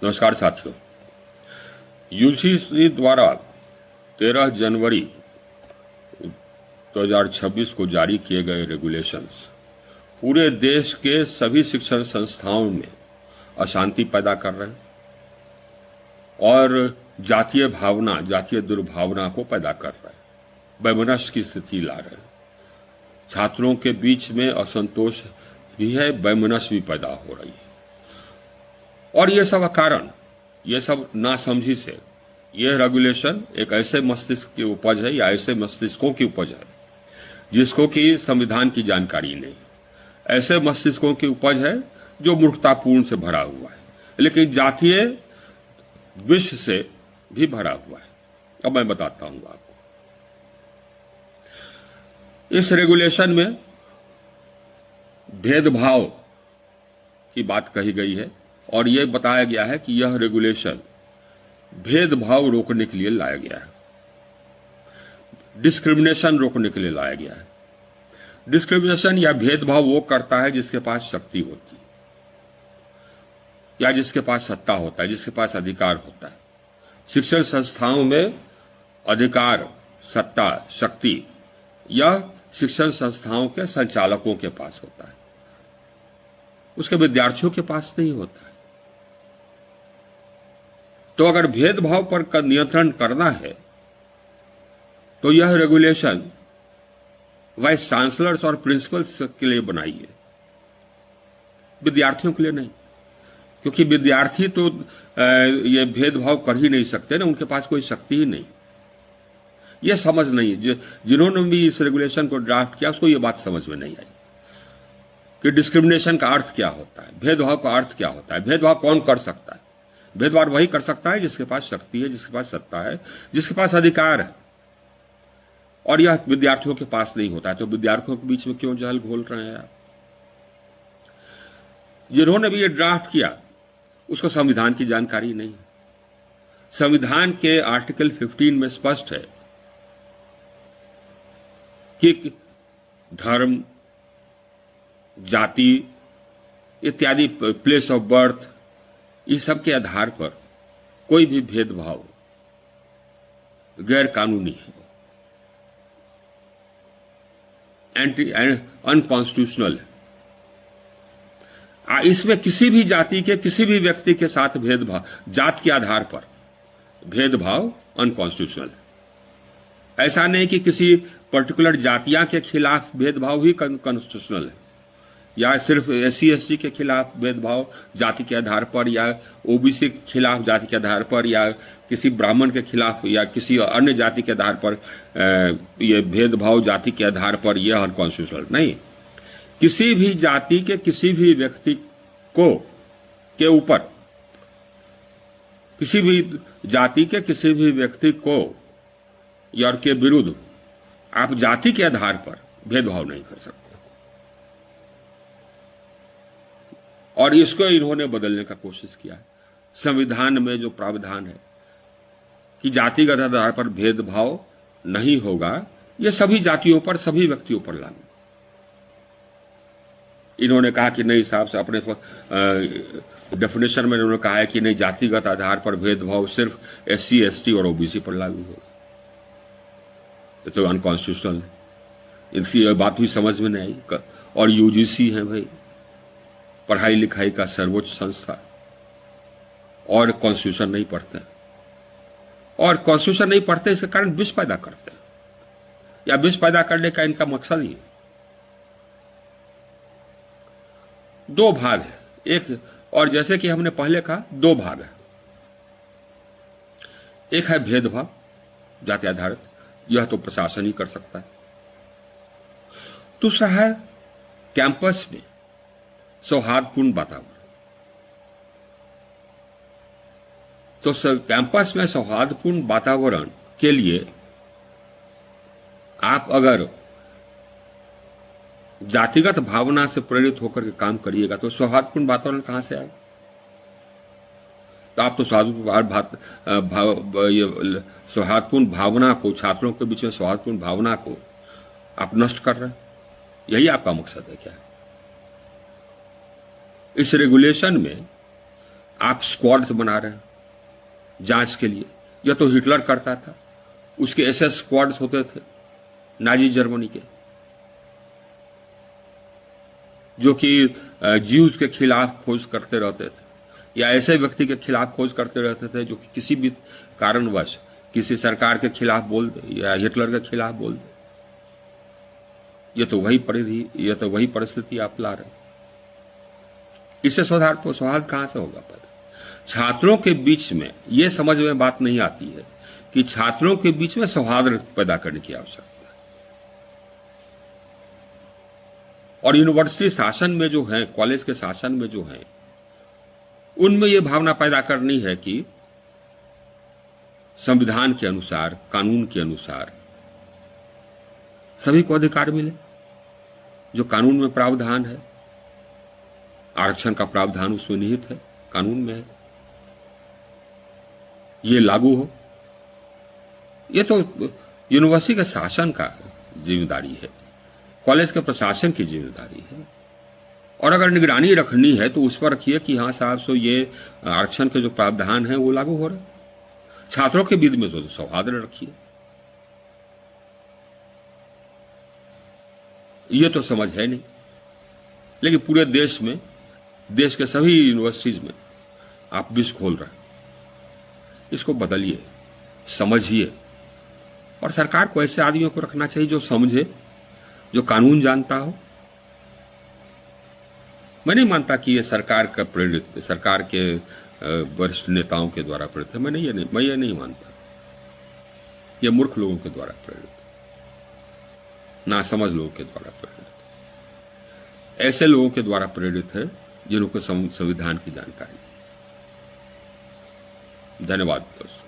नमस्कार साथियों। यूजीसी द्वारा 13 जनवरी 2026 को जारी किए गए रेगुलेशंस पूरे देश के सभी शिक्षण संस्थाओं में अशांति पैदा कर रहे हैं और जातीय भावना, जातीय दुर्भावना को पैदा कर रहे हैं, वैमनस्य की स्थिति ला रहे हैं। छात्रों के बीच में असंतोष भी है, वैमनस्य भी पैदा हो रही है और ये सब कारण, ये सब नासमझी से ये रेगुलेशन एक ऐसे मस्तिष्क की उपज है या ऐसे मस्तिष्कों की उपज है जिसको कि संविधान की जानकारी नहीं, ऐसे मस्तिष्कों की उपज है जो मूर्खतापूर्ण से भरा हुआ है, लेकिन जातीय विष से भी भरा हुआ है। अब मैं बताता हूं आपको। इस रेगुलेशन में भेदभाव की बात कही गई है और यह बताया गया है कि यह रेगुलेशन भेदभाव रोकने के लिए लाया गया है, डिस्क्रिमिनेशन रोकने के लिए लाया गया है। डिस्क्रिमिनेशन या भेदभाव वो करता है जिसके पास शक्ति होती है या जिसके पास सत्ता होता है, जिसके पास अधिकार होता है। शिक्षण संस्थाओं में अधिकार, सत्ता, शक्ति यह शिक्षण संस्थाओं के संचालकों के पास होता है, उसके विद्यार्थियों के पास नहीं होता है। तो अगर भेदभाव पर नियंत्रण करना है तो यह रेगुलेशन वाइस चांसलर्स और प्रिंसिपल्स के लिए बनाई है, विद्यार्थियों के लिए नहीं, क्योंकि विद्यार्थी तो ये भेदभाव कर ही नहीं सकते ना, उनके पास कोई शक्ति ही नहीं। ये समझ नहीं है, जिन्होंने भी इस रेगुलेशन को ड्राफ्ट किया उसको ये बात समझ में नहीं आई कि डिस्क्रिमिनेशन का अर्थ क्या होता है, भेदभाव का अर्थ क्या होता है। भेदभाव कौन कर सकता है? भेदभाव वही कर सकता है जिसके पास शक्ति है, जिसके पास सत्ता है, जिसके पास अधिकार है, और यह विद्यार्थियों के पास नहीं होता है। तो विद्यार्थियों के बीच में क्यों जहल घोल रहे हैं आप? जिन्होंने भी ये ड्राफ्ट किया उसको संविधान की जानकारी नहीं है। संविधान के आर्टिकल 15 में स्पष्ट है कि धर्म, जाति इत्यादि, प्लेस ऑफ बर्थ, इस सब के आधार पर कोई भी भेदभाव गैर कानूनी है, अनकॉन्स्टिट्यूशनल है। इसमें किसी भी जाति के किसी भी व्यक्ति के साथ भेदभाव, जात के आधार पर भेदभाव अनकॉन्स्टिट्यूशनल है। ऐसा नहीं कि किसी पर्टिकुलर जातियां के खिलाफ भेदभाव ही कॉन्स्टिट्यूशनल है, या सिर्फ SC ST के खिलाफ भेदभाव जाति के आधार पर, या OBC के खिलाफ जाति के आधार पर, या किसी ब्राह्मण के खिलाफ या किसी अन्य जाति के आधार पर यह भेदभाव जाति के आधार पर यह अनकॉन्स्टिट्यूशनल नहीं। किसी भी जाति के किसी भी व्यक्ति को के ऊपर, किसी भी जाति के किसी भी व्यक्ति को या के विरुद्ध आप जाति के आधार पर भेदभाव नहीं कर सकते। और इसको इन्होंने बदलने का कोशिश किया है। संविधान में जो प्रावधान है कि जातिगत आधार पर भेदभाव नहीं होगा, यह सभी जातियों पर, सभी व्यक्तियों पर लागू। इन्होंने कहा कि नहीं साहब से अपने डेफिनेशन में इन्होंने कहा है कि नहीं, जातिगत आधार पर भेदभाव सिर्फ SC ST और OBC पर लागू होगा। तो अनकॉन्स्टिट्यूशनल है, इनकी बात भी समझ में नहीं आई। और UGC है भाई, पढ़ाई लिखाई का सर्वोच्च संस्था, और कॉन्स्टिट्यूशन नहीं पढ़ते, और कॉन्स्टिट्यूशन नहीं पढ़ते इसके कारण विष पैदा करते हैं, या विष पैदा करने का इनका मकसद ही है। दो भाग है, एक, और जैसे कि हमने पहले कहा, दो भाग है। एक है भेदभाव जाति आधारित, यह तो प्रशासन ही कर सकता है। दूसरा है कैंपस में सौहार्दपूर्ण वातावरण। तो कैंपस में सौहार्दपूर्ण वातावरण के लिए आप अगर जातिगत भावना से प्रेरित होकर के काम करिएगा तो सौहार्दपूर्ण वातावरण कहां से आएगा? तो आप तो सौहार्दपूर्ण भावना को, छात्रों के बीच में सौहार्दपूर्ण भावना को आप नष्ट कर रहे हैं। यही आपका मकसद है क्या? इस रेगुलेशन में आप स्क्वाड्स बना रहे हैं जांच के लिए। यह तो हिटलर करता था, उसके एसएस स्क्वाड्स होते थे नाजी जर्मनी के, जो कि ज्यूज के खिलाफ खोज करते रहते थे या ऐसे व्यक्ति के खिलाफ खोज करते रहते थे जो कि किसी भी कारणवश किसी सरकार के खिलाफ बोल दे या हिटलर के खिलाफ बोल दे। ये तो वही परिस्थिति आप ला रहे हैं। इससे सौहार्द कहां से होगा पैदा? छात्रों के बीच में ये समझ में बात नहीं आती है कि छात्रों के बीच में सौहार्द पैदा करने की आवश्यकता है। और यूनिवर्सिटी शासन में जो है, कॉलेज के शासन में जो है, उनमें यह भावना पैदा करनी है कि संविधान के अनुसार, कानून के अनुसार सभी को अधिकार मिले। जो कानून में प्रावधान है, आरक्षण का प्रावधान उसमें निहित है, कानून में है, ये लागू हो। ये तो यूनिवर्सिटी के शासन का जिम्मेदारी है, कॉलेज के प्रशासन की जिम्मेदारी है। और अगर निगरानी रखनी है तो उस पर रखिए कि हाँ साहब, सो ये आरक्षण के जो प्रावधान है वो लागू हो रहे। छात्रों के बीच में तो सौहार्द रखिए। ये तो समझ है नहीं। लेकिन पूरे देश में, देश के सभी यूनिवर्सिटीज में आप विष खोल रहे हैं। इसको बदलिए, समझिए। और सरकार को ऐसे आदमियों को रखना चाहिए जो समझे, जो कानून जानता हो। मैं नहीं मानता कि ये सरकार का प्रेरित, सरकार के वरिष्ठ नेताओं के द्वारा प्रेरित है। मैं ये नहीं मानता। ये मूर्ख लोगों के द्वारा प्रेरित, नासमझ लोगों के द्वारा प्रेरित, ऐसे लोगों के द्वारा प्रेरित है जिनको संविधान की जानकारी। धन्यवाद दोस्तों।